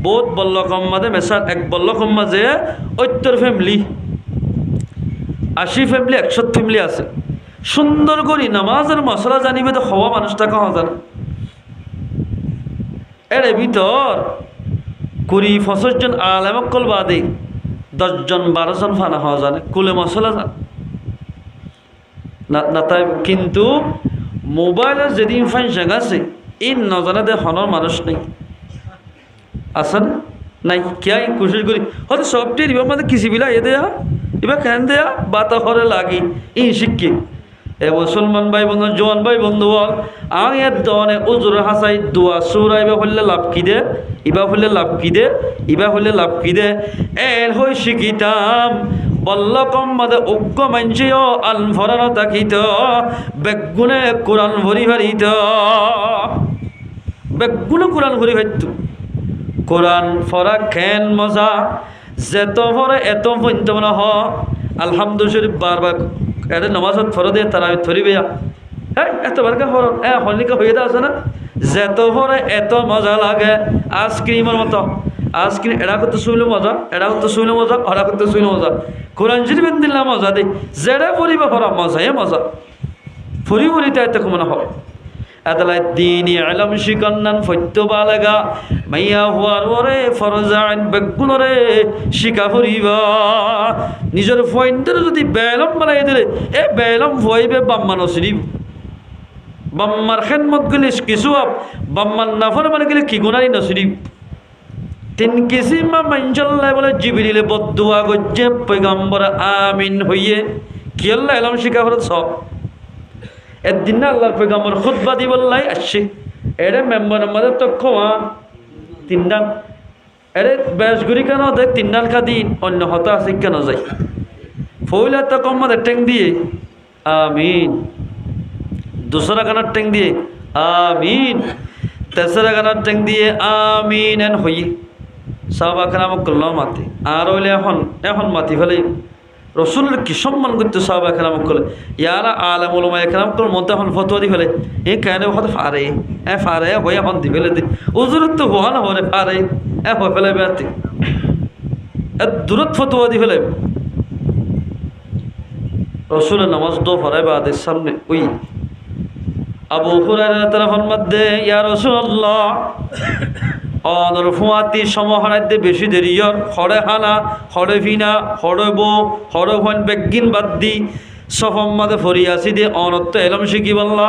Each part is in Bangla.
বহুত বল্লকম মাঝে মেসার এক বল্লকম মাঝে 70 ফ্যামিলি 80 ফ্যামিলি 100 ফ্যামিলি আছে সুন্দর করি নামাজের মশলা জানিবে তো হওয়া মানুষটা কহা জানে এর ভিতর 20-25 জন আলেমকল বাদে 10 জন 12 জন ফানা হওয়া জানে কুলে মশলা জানে না তাই কিন্তু মোবাইলের যেদিন ফাংশন আছে এই নজানা দে হনর মানুষ নেই আছে না নাই কে কোশিশ করি হয়তো সবটি দিবা মানে কিছু বিলা এ দেয়া এবার কেন দেয়া বাতা হরে লাগি ই শিক্ষি এ মুসলমান ভাই বন্ধু জোয়ান ভাই বন্ধু বল আমি এর দনে উজুর হাসাই দোয়া সুরা এবার হলে লাভ কি দে ইবা হলে লাভ কি দে ইবা হলে লাভ কি দে এর হই শিখিতাম বল্লকম মাদে উগ্র মাঞ্চিও আল ভরানো তাকিত বেগুনে কোরআন ভরি ভারিত বেগুনে কোরআন ভরি ভারিত কোরআন ফরা খেন মজা যেত ভরে এত পর্যন্ত মনে হ আলহামদুলিল্লাহ বারবার এটা নামাজত ফর দিয়ে তারা ধরিবে হ্যাঁ এতবার কে ফর হলিকা হয়ে আছে না যেত ভরে এত মজা লাগে আইসক্রিমের মতো আইসক্রিম এরা করতে শুইলে মজা এরা করতে শুইলে মজা ওরা করতে শুইলে মজা কোরআন শরীফ দিল্লা মজা দেই যেটা পড়িবা ফরা মজাই মজা ফুরি ফুরিতে এত মনে হয় এতলাই দিনই আলম শিকন্নান ফত্য বালাগা মাইয়া হওয়ার ওরে ফরজান বেগুনরে শিকা ফুরিবা নিজের ফয়েন্টের যদি বেলম বানাই দিলে এ বেলম ভইবে বাম্মা নসরিব বাম্মার খেদমত গেলে কিছু বাম্মার নাফর মানে গেলে কি গুণারি নসরিব 3 কিসিমা মানজাল্লাহ বলে জিবরিলে বদদুয়া গজ্জে পয়গম্বর আমিন হইয়ে কি আল্লাহ আলম শিকা ফরত সব একদিন না আল্লাহর পয়গম্বর খুতবা দি বললাই আসছে এরে মেম্বার আমাদের তো খোয়া 3 ডাল এরে বেশগুড়ি কেন দেখ 3 ডাল দিন অন্য হতা আছে কেন যাই ফইলা তো কম্মাদের ট্যাং দিয়ে আমিন দুসরা গানার ট্যাং দিয়ে আমিন তেসরা গানার ট্যাং দিয়ে আমিন এন হই সাহাবা কেরাম করল মাতি আর হইলে এখন মাতি ফেলে রসুলের কি সম্মান করতে সাহাবা কেরাম করলে ইয়ারা আলেম ওলামা কেরাম করল মধ্যে এখন ফতোয়া দি ফেলে এ কেন হতে ফারে ফারে হয়ে এখন দি ফেলে দি উজুরত তো হওয়া না হলে ফারে হয়ে ফেলে বেড়াতে দূরত ফতোয়া দি ফেলে রসুলের নামাজ দো ফরাই বাদের সামনে ওই আবু হুরায়রা তারা ফরমাত দে ইয়া রাসূলুল্লাহ অনর ফুয়াতি সমহরাইতে বেশি দেরিয়র হরে হানা হরে ভিনা হরে বো হরে হন বেগিন বাদ দি সফম্মাদে ফরি আসি দে অনত্ত এলম শিখি বললা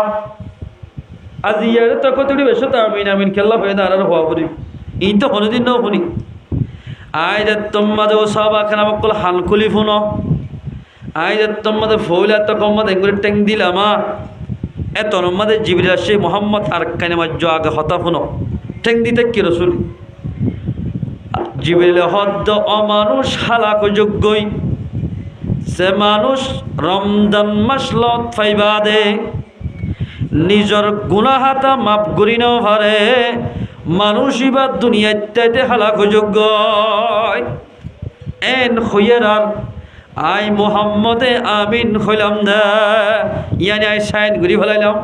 আজ ইয়ারে তো কতটি বেশ তো আমিন আমিন খেলা হয়ে দাঁড়ার হওয়া পড়ি ই তো হনুদিন নাও শুনি আয় যে তোমাদের ও সব আখেন আমাকে হালকুলি ফুন আয় যে তোমাদের ফৌলে এত কম্মাদ এগুলি ট্যাং দিলামা এত নম্মাদের জিবরিল আসে মোহাম্মদ আর কানে মাজ্জ আগে হতা ফুন ট্যাং দিতে কি রসুল জিবরিল হদ্দ অমানুষ হালাক যোগ্যই সে মানুষ রমজান মাস লত ফাইবা দে নিজর গুনাহাতা মাপ করি ন ভারে মানুষই বা দুনিয়া ইত্যাদি হালাক যোগ্য এন হইয়ার আর আই মোহাম্মদে আমিন হইলাম দে ইয়ানি আই সাইন ঘুরি ফেলাইলাম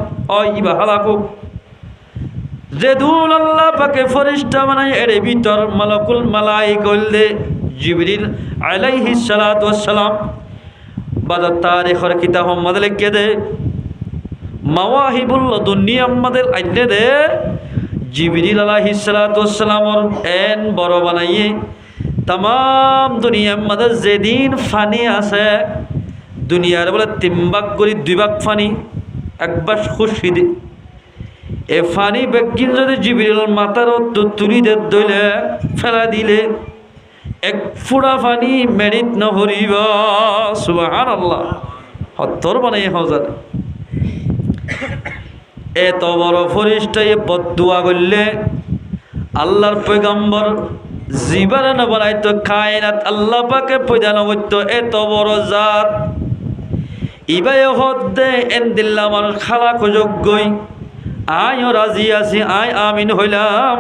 ইবা হালাকু যে দুল আল্লাহ পাকে ফরিস্তা বানাই এর ভিতর মালাকুল মালাইকা দে জিবরিল আলাইহিস সালাতু ওয়াস সালাম বাদা তারিখের কিতাব আমাদের লিখে দে মাওয়াহিবুল দুনিয়া আমাদের আইনে দে জিবরিল আলাইহিস সালাতু ওয়াস সালামর এন বড় বানাইয়ে तमाम दुनिया मदद जेदिन फानी आसे दुनियार बोले 3 भाग करी 2 भाग फानी एक बार खुशी दे ए फानी बेगिन যদি জিবরিল মাথার তুলি দে দইলে ফেলা দিলে এক ফুড়া ফানি মেরিট ন হরিবা সুবহানাল্লাহ হতর বানাই হাজার এত বড় ফরিস্তা এ বদদুয়া করলে আল্লাহর পয়গম্বর জীবন না বানাইতো কায়নাত আল্লাহ পাকে পয়দা নগত্য এত বড় জাত ইবাই হদ্দে এন দিল্লা মানুষ খালাক যোগ্যই আইও রাজি আছি আই আমিন হইলাম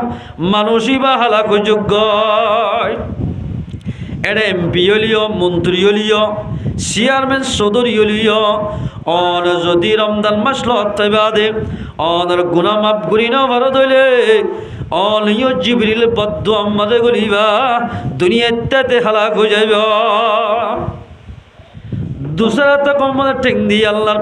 মানুষই বা হালাক যোগ্য এর এমপি হলিও মন্ত্রী হলিও চেয়ারম্যান চৌধুরী হলিও অন যদি রমজান মাস লতাইবা দে অনর গুনাহ মাফ করি না ভারত হইলে অলিও জিবরিল বদ্দু আমাদে গলিবা দুনিয়াতে হালাক হয়ে যাইব দুসরা তো কম্মদের ঠেং দিয়ে আল্লাহর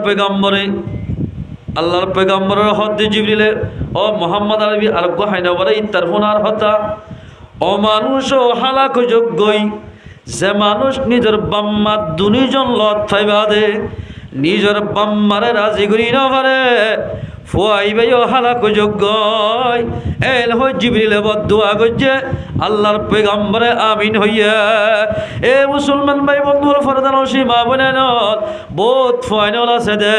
পেগম্বরের হদ্দে জিবরিলে ও মোহাম্মদ আরবি আরব্য হাইনবরে ইত্তার ফোনার হতা ও মানুষ ও হালাক যোগ্যই যে মানুষ নিজের বাম্মা দুনিজন লত ফাইবা দে নিজের বাম্মারে রাজি করি না পারে ফুয়াইবাইও হালাক যোগ্য এল হই জিবরিলে বদুয়া গজ্জে আল্লাহর পেগম্বরে আমিন হইয়া এ মুসলমান ভাই বন্ধুর ফরদান সীমা বনেন বহুত ফাইনাল আছে দে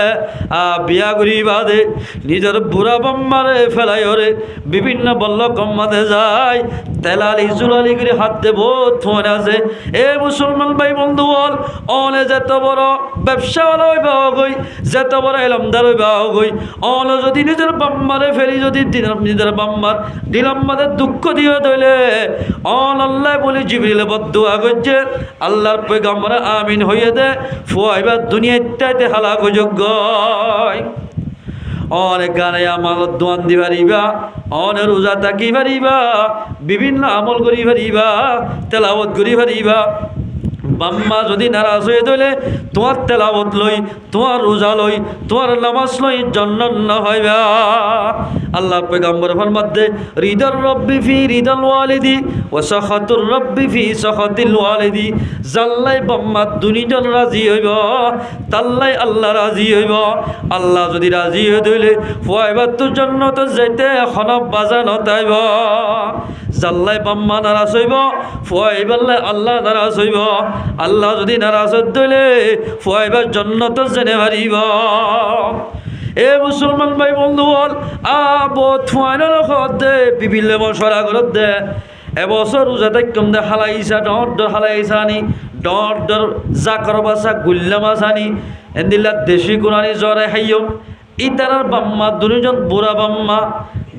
বিয়া করি বাদে নিজের বুড়া বাম্মারে ফেলাই ওরে বিভিন্ন বল্ল কম্মাতে যায় তেলালি জুলালি করে হাতে বহুত ফোন আছে এ মুসলমান ভাই বন্ধু বল অনে যেত বড় ব্যবসাওয়ালা হইবা গই যেত বড় এলমদার হইবা গই অন যদি নিজের বাম্মারে ফেলি যদি নিজের বাম্মার দিলাম্মাদের দুঃখ দিয়ে দইলে অন আল্লাহ বলি জিবরিলে বদুয়া গজ্জে আল্লাহর পেগম্বর আমিন হইয়ে দে ফুয়াইবা দুনিয়াতে হালাক যোগ্য অনেক গানে আমল দোয়ান দি পারিবা অনেক রোজা থাকি পারিবা বিভিন্ন আমল করি পারিবা তেলাওয়াত করি পারিবা বাম্মা যদি নারাজ হয়ে দইলে তোমার তেলাওয়াত লই তোমার রোজা লই তোমার নামাজ লই জান্নাত না হইবা আল্লাহ পেগম্বর ফরমাতে রিদার রব্বি ফি রিদাল ওয়ালিদি ওয়া সাখাতুর রব্বি ফি সাখাতিল ওয়ালিদি জাল্লাই বাম্মা দুনিজন রাজি হইব তাল্লাই আল্লাহ রাজি হইব আল্লাহ যদি রাজি হয়ে দইলে ফুয়াইবা তো জান্নাত যাইতে এখন বাজানো তাইব জাল্লাই বাম্মা নারাজ হইব ফুয়াইবাল্লাই আল্লাহ নারাজ হইব আল্লাহ যদি নারাজ দইলে ফুয়াইবার জান্নাত জেনে পারিব এ মুসলমান ভাই বন্ধু বল বহুত ফাইনাল দে বিভিন্ন মশলা করে দে এবছর রোজা থাকম দে হালাইছা ডর হালাইছা আনি ডর জাকর বাসা গুল্লা মাছ আনি এন্দিল্লা দেশি কোরআনি জ্বরে হাইয়ম ইতারার বাম্মা দুজন বুড়া বাম্মা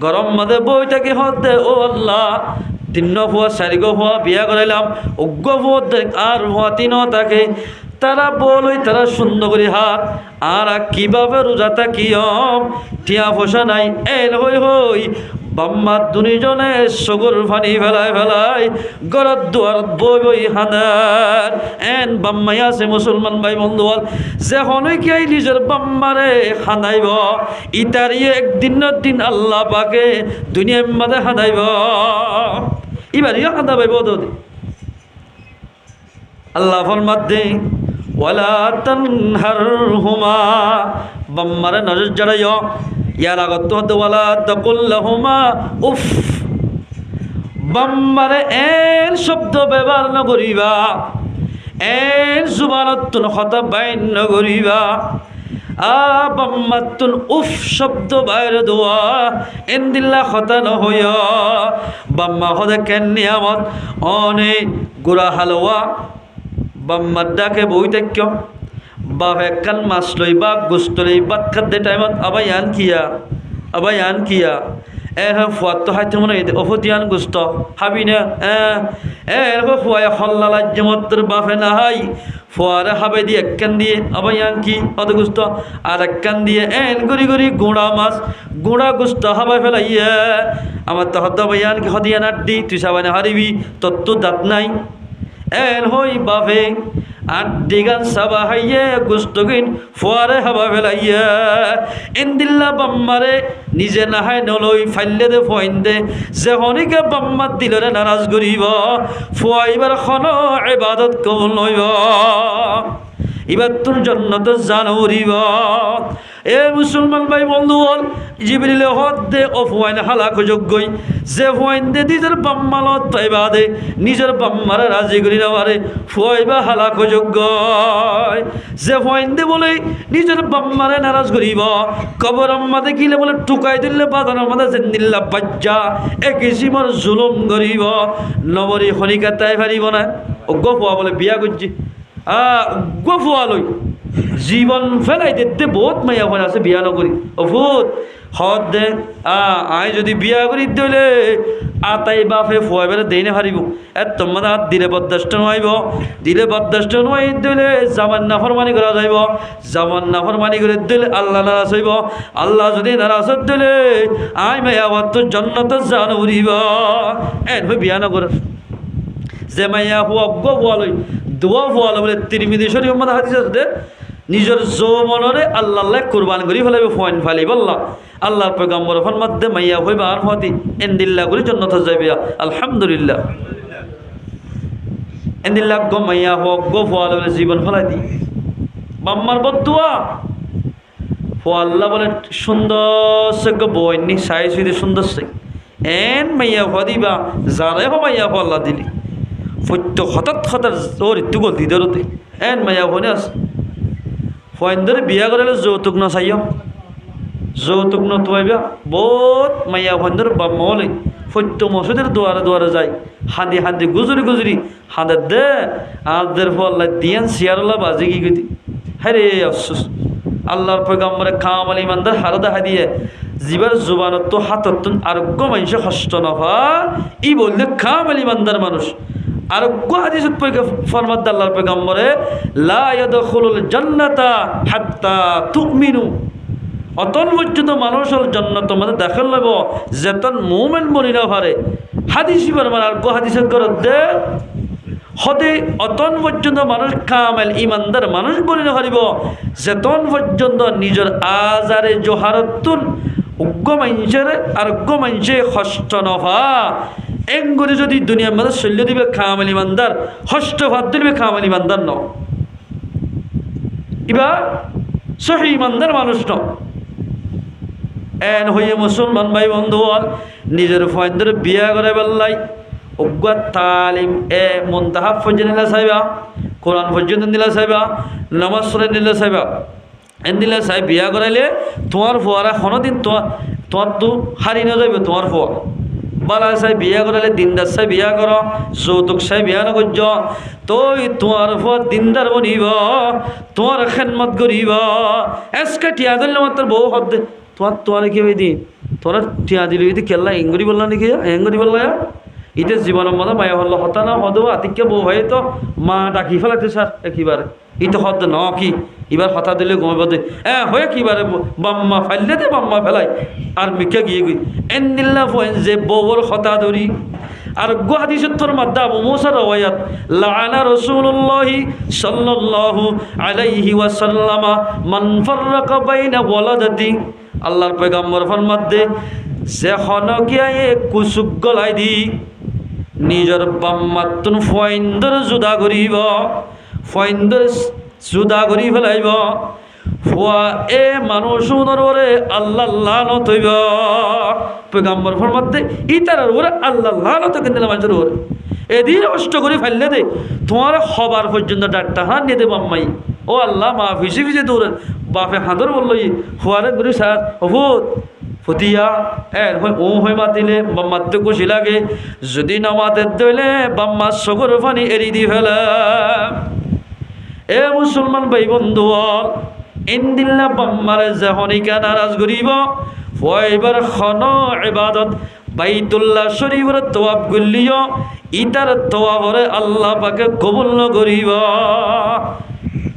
গরম মাদে বই থাকি দে ও আল্লাহ তিন ফুয়া চারি ফুয়া বিয়া করাইলাম অজ্ঞ ফুয়া আর ফুয়া তিন থাকে তারা বলই তারা সুন্দর করে হাত আর কিভাবে রোজা থাকিম টিয়া ফসা নাই এল হই বাম্মা দুজনে সগুর ফানি ফেলাই গরত দুয়ার বই হানার এন বাম্মাই আছে মুসলমান ভাই বন্ধু বল যে হনকে নিজের বাম্মারে হানাইব ইতারিয়ে একদিন দিন আল্লাহ পাকে দুনিয়ার মাঝে হানাইব এবারিও হানাবে বোধ আল্লাহ ফরমাতে ওয়ালা তানহারহুমা বাম্মারে নজর জড়াইও ইয়ার আগত হতে ওয়ালা তাকুল্লাহুমা উফ বাম্মারে এর শব্দ ব্যবহার ন করিবা এর জুবানতুন হতা বাইন ন করিবা বাম্মাতুন উফ শব্দ বাইরে দোয়া এন্দিল্লা হতা নহয় বাম্মা হদে কেন নিয়ামত অনে গুড়া হালুয়া বাম্মার ডাকে বই থাক্য বাপ একখান মাছ লই বা গোস্ত লই বাদ খাদ্যে টাইমত আবাই আন কিয়া ফুয়ার তো হাইতে মনে অফতিয়ান গোস্ত হাবি না ফুয়াই হল্লা লাজ্যমত্তর বাপে না হাই ফুয়ারে হাবে দিয়ে একখান দিয়ে আবাই আন কি অত গোস্ত আর একখান দিয়ে গড়ি গুঁড়া মাছ গুঁড়া গোস্ত হাবাই ফেলাইয়া আমার তো হদ্দ বাইয়ান কি হদিয়ান আড্ডি তুই সাবানে হারিবি তোর তো দাঁত নাই হই বাপে আড্ডি গান সাবা হাইয়ে গুস্তগিন ফুয়ারে হাবা ফেলাইয়া এন্দিল্লা বাম্মারে নিজে নাহাই নলই ফাইলে দে ফইন দে যে হনিকে বাম্মার দিলরে নারাজ করিব ফুয়াইবার খন ইবাদত কবুল নইব এবার তোর জন্য তো জানুরিব এ মুসলমান ভাই বন্ধু বল জিবরিলে হদ দে অফওয়াইন হালাক যোগ্যই যে ফুয়াইন দে নিজের বাম্মালত পাইবা দে নিজের বাম্মারে রাজি করি না পারে ফুয়াইবা হালাক যোগ্য যে ফুয়াইন দে বলে নিজের বাম্মারে নারাজ করিব কবর আম্মা দেখিলে বলে টুকাই দিলে বাদানোর মাথা জেন্দিল্লা বাজ্জা এ কিসিমর জুলুম করিব নবরী খনিকা তাই পারিব না অজ্ঞ ফুয়া বলে বিয়া করছি ফুয়ালই জীবন ফেলাই দেখতে বহুত মাইয়া ফোন আছে বিয়া নকরি অভূত হদ দে আয় যদি বিয়া করি দিলে আতাই বাপে ফুয়াইবেলে দেই না হারিব তোমার হাত দিলে বরদাস্ত নইব দিলে বরদাস্ত নই দিলে জামান নাফরমানি করা যাইব জামান নাফরমানি করে দিলে আল্লাহ নারাজ হইব আল্লাহ যদি নারাজ দিলে আই মাইয়া তো জান্নাত জান উড়িব এন হই বিয়া নগর যে মাইয়া হুয়া ফুয়ালই দোয়া ফুয়ালো বলে তিরমিজি শরীফ মধ্যে হাদিস আছে নিজের যৌবনরে আল্লাহ কুরবান করি ফেলাবে ফোয়াইন ফালি বললা আল্লাহর পয়গম্বর ফরমাতে মাইয়া হইবা আর হতি এন্দিল্লাহ করি জান্নাত যাইবে আলহামদুলিল্লাহ এন্দিল্লাহ গো মাইয়া হোক গো ফুয়ালো বলে জীবন ফেলাই দি বাম্মার বদুয়া ফুয়াল্লাহ বলে সুন্দর সে গো বইনি সাই সুইতে সুন্দর সে এন মাইয়া হদিবা যারে হো মাইয়া আল্লাহ দিলি ফত্য হঠাৎ হঠাৎ ওর একটু গল দিদরতে এন মাইয়া হনে আছে ফয়েন্দরে বিয়া করালে যৌতুক ন চাইও যৌতুক নতুয়াইবা বহুত মাইয়া ফয়েন্দর বাম্মা হলে ফত্য মসজিদের দুয়ারে দুয়ারে যায় হাঁদি হাঁদি গুজরি গুজরি হাঁদে দে আদের ফল্লা দিয়েন সিয়ারল্লা বাজি কি গতি হ্যাঁ রে আফসোস আল্লাহর পয়গম্বরে কামাল ইমানদার হারদা হাদিয়ে জীবার জুবানত হাতত আরোগ্য মানুষ কষ্ট নফা ই বললে কামাল ইমানদার মানুষ আরোগ্য হাদিসত ফরমাত আল্লাহর পয়গম্বরে লা ইয়াদখুলুল জান্নাতা হাত্তা তুমিনু অতন পর্যন্ত মানুষের জান্নাত মধ্যে দাখিল হইব যেতন মুমিন মরি না পারে হাদিসই বলবার আরোগ্য হাদিসত করত দে হতে অতন পর্যন্ত মানুষ কামেল ইমানদার মানুষ বলি না পারিব যেতন পর্যন্ত নিজের আজারে জোহারতুন উগ্র মানুষের আরোগ্য মানুষে কষ্ট নফা এঙ্গুরি যদি দুনিয়ার মধ্যে চলিয়ে দিবে কামেল ইমানদার হষ্ট ভাত দিবে কামেল ইমানদার ন এবার সহি ইমানদার মানুষ ন এন হইয়ে মুসলমান ভাই বন্ধু নিজের ফয়েন্দের বিয়া করে বেল্লাই অজ্ঞ তালিম এ মুনতাহা পর্যন্ত নিলা চাইবা কোরআন পর্যন্ত নিলা চাইবা নামাজ পড়ে নিলা চাইবা এন দিলে চাই বিয়া করাইলে তোমার ফুয়ারা কোনোদিন তোমার তো হারি না যাবে তোমার ফুয়া বালা চাই বিয়া করাইলে দিনদার চাই বিয়া কর যৌতুক চাই বিয়া নকর্য তই তোমার ফুয়া দিনদার বনিব তোমার খেদমত করিব এসকে টিয়া দিলে মাত্র বউ হদ তোমার কি হয়ে দি তোরা টিয়া দিল যদি কেল্লা এঙ্গুরি বললা নাকি এঙ্গুরি বললা ইতে জীবনের মধ্যে মায়া হল হতা না হদ আতিকে বউ হয়ে তো মা ডাকি ফেলাতে স্যার একেবারে ইতো হদ ন কি এবার হতা দিলে ঘুমাব দে হয়ে কিবারে বাম্মা ফাইলে দে বাম্মা ফেলাই আর মিকে গিয়ে গই এন দিল্লা ফয়েন যে বউর হতা ধরি আর গো হাদিসের মধ্যে আবু মুসা রওয়ায়াত লাআনা রাসূলুল্লাহি সাল্লাল্লাহু আলাইহি ওয়াসাল্লাম মান ফাররাকা বাইনা ওয়ালাদাতি আল্লাহর পয়গম্বর ফরমাতে যে হনকিয়ায়ে কুসুক গলাই দি নিজের বাম্মাতুন ফয়েন্দর জুদা করিব ফয়েন্দর জুদা করি ফেলাইব ফুয়া এ মানুষ ওরে আল্লাহ লানত হইব পয়গম্বর ফরমাতে ইতার ওরে আল্লাহ লানত কিন্তু মানুষের ওরে এদিন কষ্ট করে ফেললে দে তোমার হবার পর্যন্ত ডাক্তার হান নিয়ে দেব আম্মাই ও আল্লাহ মা ফিসে ফিসে দৌড়ে বাপে হাঁদর বললো ফুয়ারে গুরু স্যার অভূত ফতিয়া এর ও হয়ে মাতিলে বাম্মাতে খুশি লাগে যদি না মাতে দইলে বাম্মার চকুর পানি এড়ি দি ফেলে এ মুসলমান ভাই বন্ধু ইন্দিল্লা বাম্মারে যখনইকা নারাজ করিব ফয়বার খন ইবাদত বাইতুল্লাহ শরীফের তওয়াব করলিও ইতার তওয়াবরে আল্লাহ পাকে কবুল ন করিব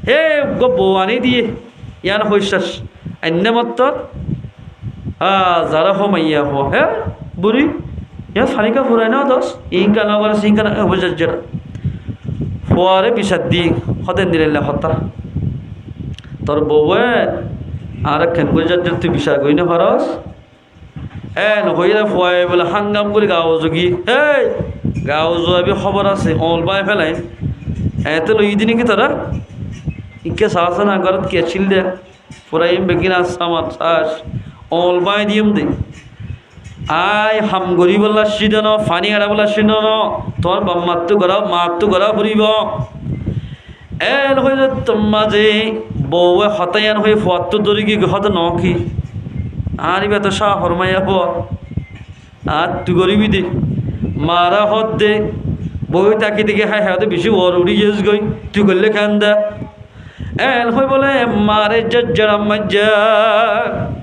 হে গব্বানি দিয়ে ইয়ান হইসাস অন্য মত যারা হমাইয়া হো হ্যাঁ বুড়ি ইয়া ফানিকা ফুরাই না দোষ ইনকা না করে সিনকা না হইসাস যেটা ফুয়ারে বিষাদ দি হতেন দিলে হতা তোর বউয়ে আর খেঙ্গুর যার তুই বিষয় কই না ফারস নহইলে ফুয়াই বলে হাঙ্গাম করে গাও যোগী এই গাও যোৱাবি খবর আছে অল বাই ফেলাই এতে লই দিনে কি তোরা ইকে সাহসন আগরত কে ছিল দে পুরাই বেগিনা সামান সাস অল বাই দিম দে আই হাম গরি বলা সিদন ফানি আড়া বলা সিদন তোর বাম্মাত্তু গরা মাত্তু গরা ফুরিব এল হইলে তোমা যে বউয়ে হতায়ান হয়ে ফুয়াত্তু দরি কি হত নকি আর ইবা তো শাহ ফরমাইয়া হো আর তুই গরিবি দে মারা হত দে বই তাকি দিকে হাই হাতে বেশি ওর উড়ি গেছ গই তুই করলে খান দা এল হই বলে মারে জজ্জারাম মজ্জা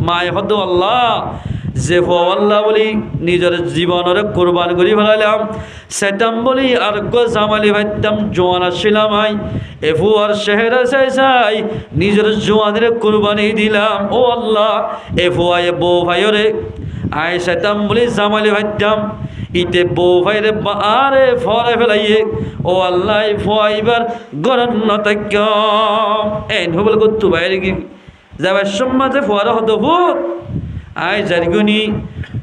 মায় হদ আল্লাহ যে ফুয়া আল্লাহ বলি নিজের জীবনের কোরবান করি ফেলাইলাম সেটাম বলি আর জামালি ভাইতাম জোয়ান আসছিলাম আই এ ফুয়ার চেহারা চাই নিজের জোয়ানের কোরবানি দিলাম ও আল্লাহ এ ফুয়ায় বউ ভাইরে আয় সেটাম বলি জামালি ভাইতাম ইতে বউ ভাইরে আরে ফরে ফেলাইয়ে ও আল্লাহ ফুয়াইবার গরম নতাক্যম এই নবল করতু বাইরে কি যাবার সম্মাতে ফুয়ারা হতো ভূত আয় জারিগুনি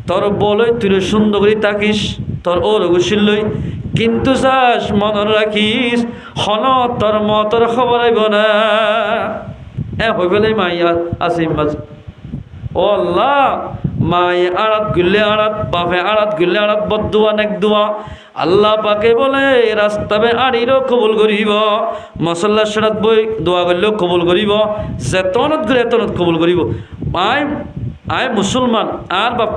তোর বলই তুই সুন্দর করে তাকিস তোর ওর গুছিলই কিন্তু চাস মন রাখিস হন তোর মতর খবর আইব না হয়ে ফেলে মাইয়া আসিম মাঝে ও আল্লাহ মাই আড়াত গুললে আড়াত বাপে আড়াত গুললে আড়াত বদুয়া নেক দুয়া আল্লাহ পাকে বলে রাস্তাবে আড়িরও কবুল করিব মশল্লা সেরাত বই দোয়া করলেও কবুল করিব যেতনত গেলে এতনত কবুল করিব আয় মুসলমান আর বাপ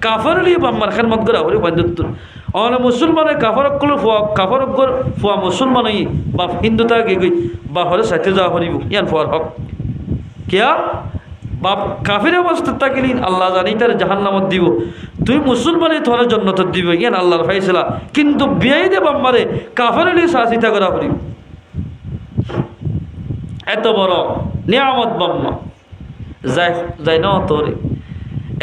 কাফের লিয়ে বাম্মার খেদমত করে হরি বান্ধব অনে মুসলমানের কাফরক করলো কাফরক ফুয়া মুসলমান বাপ হিন্দু তাকে গই বাপরে সাথে যাওয়া হরিব ইয়ান ফুয়ার হক কিয়া বাপ কাফের অবস্থা তাকিলি আল্লাহ জানি তার জাহান্নামত দিব তুই মুসলমানের তোর জন্নত দিব ইয়ান আল্লাহর ফাইসলা কিন্তু বিয়াই দে বাম্মারে কাফের লিয়ে সাহসিতা করা হরিব এত বড় নিয়ামত বাম্মা যাই না তোরে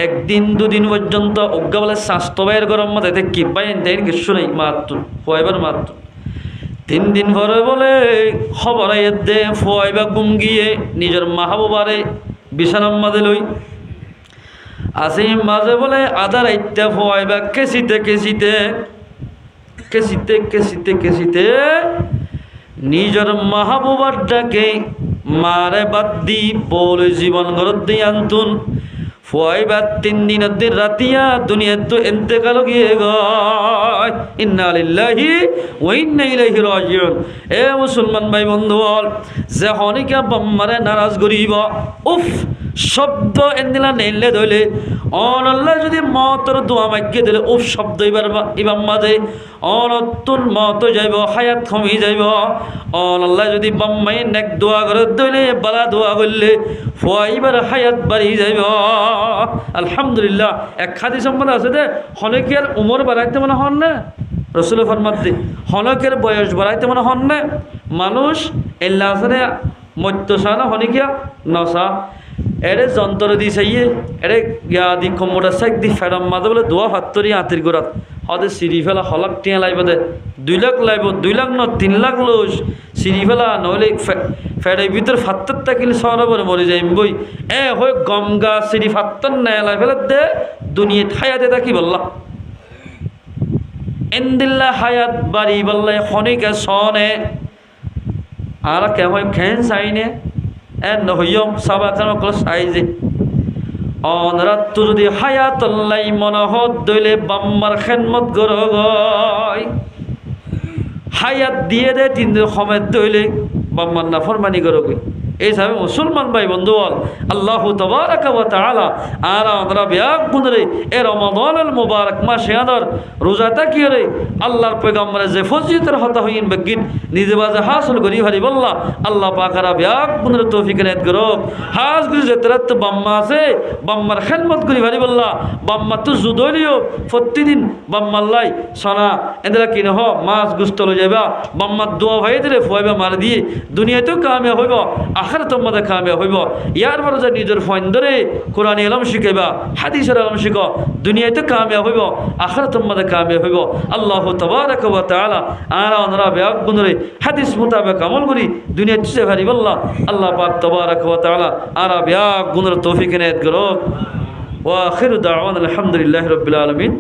একদিন দুদিন পর্যন্ত অজ্ঞা বলে স্বাস্থ্য বাইয়ের গরম মতো এতে কি বাইন দেন কিছু নেই মাত্র ফুয়াইবার মাত্র 3 দিন পরে বলে খবর দে ফুয়াইবা গুম গিয়ে নিজের মাহবুবারে বিছানার মাঝে লই আসি মাঝে বলে আধা রাইতে ফুয়াইবা কেসিতে নিজের মাহবুবার ডাকে মারে বাদ দি বলে জীবন গরত দিয়ে আনতুন ফুয়াইবার 3 দিনের দিন রাতিয়া দুনিয়া তো ইন্তেকাল গিয়ে গয় ইন্না লিল্লাহি ওয়া ইন্না ইলাইহি রাজিউন এ মুসলমান ভাই বন্ধু যে হনিকা বাম্মারে নারাজ করিব উফ শব্দ এন্দিলা নেলে ধইলে অনল্লাহ যদি মতর দোয়া মাগিয়ে দিলে উফ শব্দ ইবাম মাঝে অনতুন মত যাইব হায়াত কমি যাইব অনল্লাহ যদি বাম্মাই নেক দোয়া করে দইলে বালা দোয়া করলে ফুয়াইবার হায়াত বাড়ি যাইব আলহামদুলিল্লাহ এক হাদিস সম্বন্ধে আছে যে হনকের উমর বাড়াইতে মনে হন না রসুল ফরমাত দি হনকের বয়স বাড়াইতে মনে হন না মানুষ এল্লা আসরে মত্যসা না হনিকিয়া নসা এরে যন্ত্র দি চাইয়ে এরে গিয়া দি কম্পিউটার সাইক দি ফেরাম মাঝে বলে দোয়া ফাত্তরি আতির গোড়াত হদে সিঁড়ি ফেলা হলাক টিয়া লাইব দে 2 লাখ লাইব 2 লাখ ন 3 লাখ লোস সিঁড়ি ফেলা নহলে ফেড়ের ভিতর ফাত্তর থাকিলে সরা বলে মরে যাইম বই হয়ে গম গা সিঁড়ি ফাত্তর নেয় লাই ফেলে দে দুনিয়া হায়াতে থাকি বললা এন্দিল্লা হায়াত বাড়ি বললে খনিকে সনে আর কেমন খেন চাইনে নহইম সাবা কেন সাইজে অনরাত যদি হায়াতল্লাই মনহত দইলে বাম্মার খেদমত গর গয় হায়াত দিয়ে দে 3 দিন সময় দইলে বাম্মার না ফরমানি গর গই এই হিসাবে মুসলমান ভাই বন্ধু আল্লাহ তাবারাকা ওয়া তাআলা আর আমরা ব্যাগ গুনরে এ রমাদানুল মুবারক মাসে আদর রোজাটা কি রে আল্লাহর পয়গম্বরে যে ফজিলতের হতা হইন বেগিন নিজে বাজে হাসিল করি হারি বল্লা আল্লাহ পাকরা ব্যাগ গুনরে তৌফিক নেত করো হাজ গুরি যে তরাত বাম্মা আছে বাম্মার খেদমত করি হারি বল্লা বাম্মা তো জুদলিও প্রতিদিন বাম্মাল্লাই সোনা এন্দলা কি নহ মাছ গুস্ত লই যাবা বাম্মা দোয়া ভাই দিলে ফুয়াইবা মার দিয়ে দুনিয়াতেও কামিয়াব হইব আখিরাতের মধ্যে কামিয়াব হইব ইয়ার পরে যে নিজের ফোন ধরে কোরআন ইলম শিখাইবা হাদিসের ইলম শিখ দুনিয়াতে কামিয়াব হইব আখিরাতের মধ্যে কামিয়াব হইব আল্লাহ তাবারাকা ওয়া তাআলা আর আমরা ব্যাগ গুনরে হাদিস মোতাবেক আমল করি দুনিয়াতে যে ভারি বল্লা আল্লাহ পাক তাবারাকা ওয়া তাআলা আর ব্যাগ গুনরে তৌফিক ইনায়াত করো ওয়া আখিরু দাওয়ানা আলহামদুলিল্লাহি রাব্বিল আলামিন।